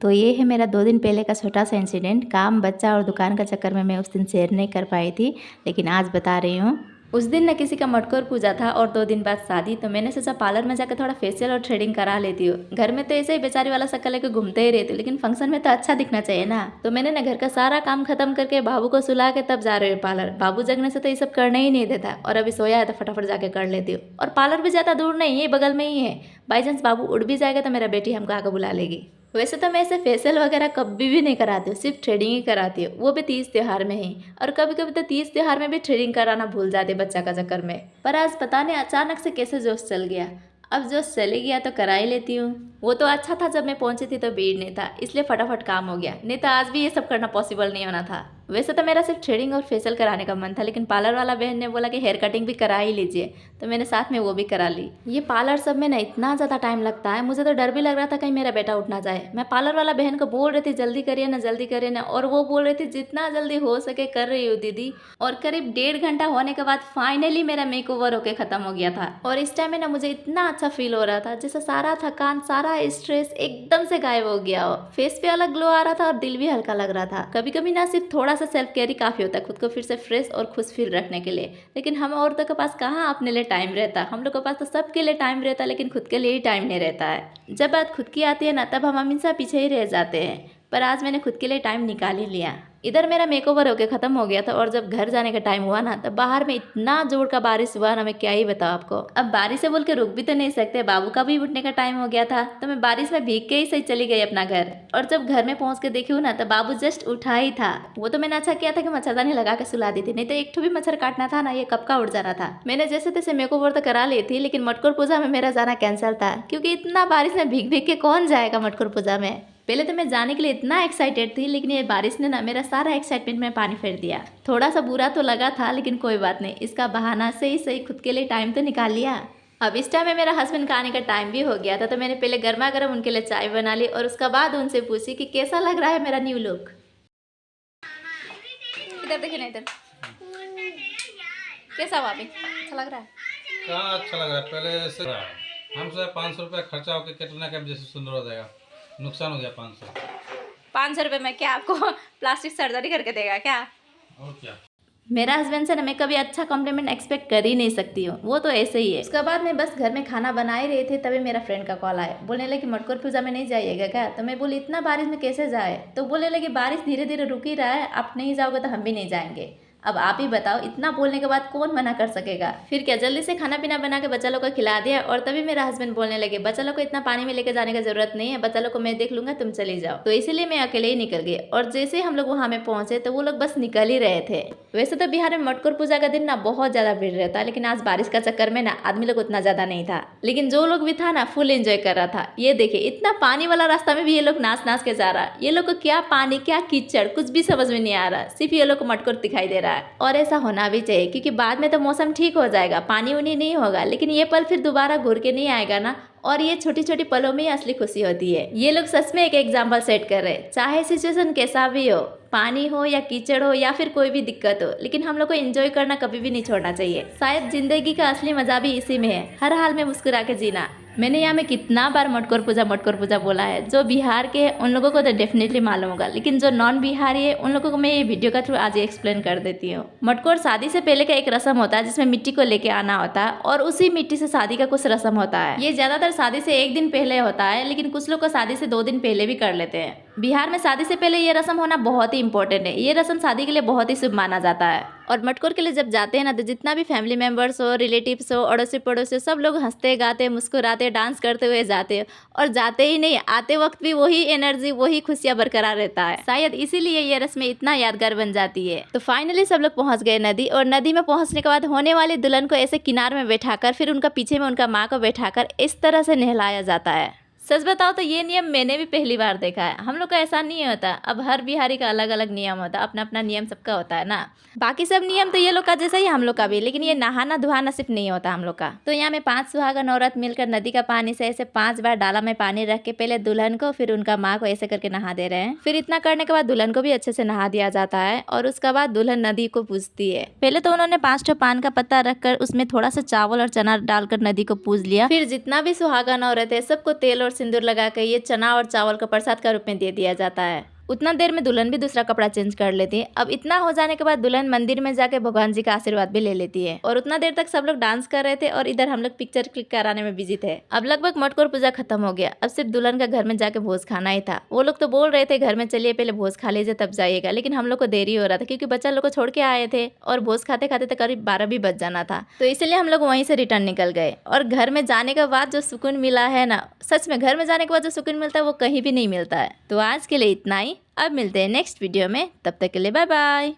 तो ये है मेरा 2 दिन पहले का छोटा सा इंसिडेंट। काम, बच्चा और दुकान का चक्कर में मैं उस दिन शेयर नहीं कर पाई थी, लेकिन आज बता रही हूँ। उस दिन ना किसी का मटकोर पूजा था और 2 दिन बाद शादी, तो मैंने सोचा पार्लर में जाकर थोड़ा फेशियल और थ्रेडिंग करा लेती हूँ। घर में तो ऐसे ही बेचारी वाला शक्ल लेकर घूमते ही रहती हूँ, लेकिन फंक्शन में तो अच्छा दिखना चाहिए ना। तो मैंने ना घर का सारा काम खत्म करके बाबू को सुला के तब जा रही हूँ पार्लर। बाबू जगने से तो ये सब करने ही नहीं देता, और अभी सोया है तो फटाफट जाके कर लेती हूँ। और पार्लर भी ज़्यादा दूर नहीं है, बगल में ही है। बाई चांस बाबू उड़ भी जाएगा तो मेरा बेटी हमको आकर बुला लेगी। वैसे तो मैं ऐसे फेशियल वगैरह कभी भी नहीं कराती हूँ, सिर्फ थ्रेडिंग ही कराती हूँ, वो भी तीज त्योहार में ही। और कभी कभी तो तीज त्योहार में भी थ्रेडिंग कराना भूल जाते बच्चा का चक्कर में। पर आज पता नहीं अचानक से कैसे जोश चल गया। अब जोश चले गया तो करा ही लेती हूँ। वो तो अच्छा था जब मैं पहुंची थी तो भीड़ नहीं था, इसलिए फटाफट काम हो गया, नहीं तो आज भी ये सब करना पॉसिबल नहीं होना था। वैसे तो मेरा सिर्फ थ्रेडिंग और फेशियल कराने का मन था, लेकिन पार्लर वाला बहन ने बोला कि हेयर कटिंग भी करा ही लीजिए, तो मैंने साथ में वो भी करा ली। ये पार्लर सब में ना इतना ज़्यादा टाइम लगता है, मुझे तो डर भी लग रहा था कहीं मेरा बेटा उठ ना जाए। मैं पार्लर वाला बहन को बोल रही थी जल्दी करिए ना, जल्दी करिए ना, और वो बोल रही थी जितना जल्दी हो सके कर रही हूँ दीदी। और करीब 1.5 घंटा होने के बाद फाइनली मेरा मेकओवर होके खत्म हो गया था। और इस टाइम में ना मुझे इतना अच्छा फील हो रहा था, जैसे सारा थकान, सारा स्ट्रेस एकदम से गायब हो गया हो। फेस पे अलग ग्लो आ रहा था और दिल भी हल्का लग रहा था। कभी कभी ना सिर्फ थोड़ा सा सेल्फ केयर ही काफी होता है खुद को फिर से फ्रेश और खुश फील रखने के लिए। लेकिन हम औरतों के पास कहाँ अपने लिए टाइम रहता। हम लोग के पास तो सबके लिए टाइम रहता है, लेकिन खुद के लिए ही टाइम नहीं रहता है। जब बात खुद की आती है ना, तब हम हमेशा पीछे ही रह जाते हैं। पर आज मैंने खुद के लिए टाइम निकाल ही लिया। इधर मेरा मेकओवर होके खत्म हो गया था, और जब घर जाने का टाइम हुआ ना, तब बाहर में इतना जोर का बारिश हुआ ना, मैं क्या ही बताऊं आपको। अब बारिश से बोल के रुक भी तो नहीं सकते, बाबू का भी उठने का टाइम हो गया था, तो मैं बारिश में भीग के ही सही चली गई अपना घर। और जब घर में पहुंच के देखी हूँ ना, तो बाबू जस्ट उठा ही था। वो तो मैंने अच्छा किया था कि मच्छरदानी लगा के सुला दी थी, नहीं तो एक ठो भी मच्छर काटना था ना, ये कब का उड़ जाना था। मैंने जैसे तैसे मेकओवर तो करा ली थी, लेकिन मटकोर पूजा में मेरा जाना कैंसिल था, क्योंकि इतना बारिश में भीग भीग के कौन जाएगा मटकोर पूजा में। पहले तो मैं जाने के लिए इतना एक्साइटेड थी, लेकिन ये बारिश ने ना मेरा सारा एक्साइटमेंट में पानी फेर दिया। थोड़ा सा बुरा तो लगा था, लेकिन कोई बात नहीं, इसका बहाना से ही सही खुद के लिए टाइम तो निकाल लिया। अब इस टाइम में मेरा हस्बैंड का आने का टाइम भी हो गया था, तो मैंने पहले गर्मा गर्म उनके लिए चाय बना ली, और उसके बाद उनसे पूछी कि कैसा लग रहा है मेरा न्यू लुक। इधर देखिए ना, इधर कैसा हुआ? अच्छा लग रहा है? क्या अच्छा लग रहा है? पहले से हम से 500 रुपया खर्चा होकर कैटरीना कैफ जैसे सुंदर हो जाएगा। नुकसान हो गया 500 रुपये में क्या आपको प्लास्टिक सर्जरी करके देगा क्या? और क्या। मेरा हस्बैंड से ना मैं कभी अच्छा कॉम्प्लीमेंट एक्सपेक्ट कर ही नहीं सकती हूँ, वो तो ऐसे ही है। उसके बाद मैं बस घर में खाना बना ही रहे थे, तभी मेरा फ्रेंड का कॉल आया। बोलने लगे मटकोर पूजा में नहीं जाइएगा क्या? तो मैं बोली इतना बारिश में कैसे जाए? तो बोलने लगे बारिश धीरे धीरे रुक ही रहा है, आप नहीं जाओगे तो हम भी नहीं जाएंगे। अब आप ही बताओ, इतना बोलने के बाद कौन मना कर सकेगा? फिर क्या, जल्दी से खाना पीना बना के बच्चा लोग को खिला दिया, और तभी मेरा हस्बैंड बोलने लगे बच्चा लोग को इतना पानी में लेके जाने की जरूरत नहीं है, बच्चा लोग को मैं देख लूंगा, तुम चली जाओ। तो इसीलिए मैं अकेले ही निकल गई। और जैसे हम लोग वहाँ में पहुंचे तो वो लोग बस निकल ही रहे थे। वैसे तो बिहार में मटकोर पूजा का दिन ना बहुत ज्यादा भीड़ रहता है, लेकिन आज बारिश का चक्कर में ना आदमी लोग उतना ज्यादा नहीं था, लेकिन जो लोग भी था ना फुल एंजॉय कर रहा था। ये देखिए, इतना पानी वाला रास्ता में भी ये लोग नाच नाच के जा रहा है। ये लोग को क्या पानी क्या कीचड़ कुछ भी समझ में नहीं आ रहा, सिर्फ ये लोग को मटकोर दिखाई दे रहा है। और ऐसा होना भी चाहिए, क्योंकि बाद में तो मौसम ठीक हो जाएगा, पानी उनी नहीं होगा, लेकिन ये पल फिर दोबारा घूर के नहीं आएगा ना। और ये छोटी छोटी पलों में ही असली खुशी होती है। ये लोग सच में एक एग्जाम्पल सेट कर रहे हैं। चाहे सिचुएशन कैसा भी हो, पानी हो या कीचड़ हो या फिर कोई भी दिक्कत हो, लेकिन हम लोग को एंजॉय करना कभी भी नहीं छोड़ना चाहिए। शायद जिंदगी का असली मजा भी इसी में है, हर हाल में मुस्कुरा के जीना। मैंने यहाँ में कितना बार मटकोर पूजा बोला है। जो बिहार के हैं उन लोगों को तो डेफिनेटली मालूम होगा, लेकिन जो नॉन बिहारी है उन लोगों को मैं ये वीडियो का थ्रू आज एक्सप्लेन कर देती हूँ। मटकोर शादी से पहले का एक रस्म होता है, जिसमें मिट्टी को लेके आना होता है, और उसी मिट्टी से शादी का कुछ रस्म होता है। ये ज्यादातर शादी से 1 दिन पहले होता है, लेकिन कुछ लोग को शादी से 2 दिन पहले भी कर लेते हैं। बिहार में शादी से पहले ये रस्म होना बहुत ही इंपॉर्टेंट है। ये रस्म शादी के लिए बहुत ही शुभ माना जाता है। और मटकोर के लिए जब जाते हैं ना, तो जितना भी फैमिली मेंबर्स हो, रिलेटिव्स हो, अड़ोसी पड़ोसी, सब लोग हंसते गाते मुस्कुराते डांस करते हुए जाते हैं। और जाते ही नहीं, आते वक्त भी वही एनर्जी, वही खुशियां बरकरार रहता है। शायद इसीलिए ये रस्में इतना यादगार बन जाती है। तो फाइनली सब लोग पहुंच गए नदी, और नदी में पहुंचने के बाद होने वाली दुल्हन को ऐसे किनार में बैठाकर, फिर उनका पीछे में उनका माँ को बैठाकर इस तरह से नहलाया जाता है। सच बताओ तो ये नियम मैंने भी पहली बार देखा है। हम लोग का ऐसा नहीं होता। अब हर बिहारी का अलग अलग नियम होता है, अपना अपना नियम सबका होता है ना। बाकी सब नियम तो ये लोग का जैसा ही हम लोग का भी, लेकिन ये नहाना धुआना सिर्फ नहीं होता हम लोग का। तो यहाँ में 5 सुहागन औरत मिलकर नदी का पानी से ऐसे 5 बार डाला में पानी रख के पहले दुल्हन को फिर उनका माँ को ऐसे करके नहा दे रहे हैं। फिर इतना करने के बाद दुल्हन को भी अच्छे से नहा दिया जाता है, और उसके बाद दुल्हन नदी को पूजती है। पहले तो उन्होंने 5 ठो पान का पत्ता रखकर उसमें थोड़ा सा चावल और चना डालकर नदी को पूज लिया। फिर जितना भी सुहागन औरत है सबको तेल और सिंदूर लगा के ये चना और चावल का प्रसाद का रूप में दे दिया जाता है। उतना देर में दुल्हन भी दूसरा कपड़ा चेंज कर लेती है। अब इतना हो जाने के बाद दुल्हन मंदिर में जाके भगवान जी का आशीर्वाद भी ले लेती है। और उतना देर तक सब लोग डांस कर रहे थे और इधर हम लोग पिक्चर क्लिक कराने में बिजी थे। अब लगभग मटकोर पूजा खत्म हो गया। अब सिर्फ दुल्हन का घर में जाके भोज खाना ही था। वो लोग तो बोल रहे थे घर में चलिए पहले भोज खा लीजिए तब जाइएगा, लेकिन हम लोग को देरी हो रहा था क्योंकि बच्चा लोग को छोड़ के आए थे और भोज खाते खाते तक करीब 12 भी बज जाना था। तो इसलिए हम लोग वहीं से रिटर्न निकल गए। और घर में जाने के बाद जो सुकून मिला है ना, सच में घर में जाने के बाद जो सुकून मिलता है वो कहीं भी नहीं मिलता है। तो आज के लिए इतना ही। अब मिलते हैं नेक्स्ट वीडियो में, तब तक के लिए बाय बाय।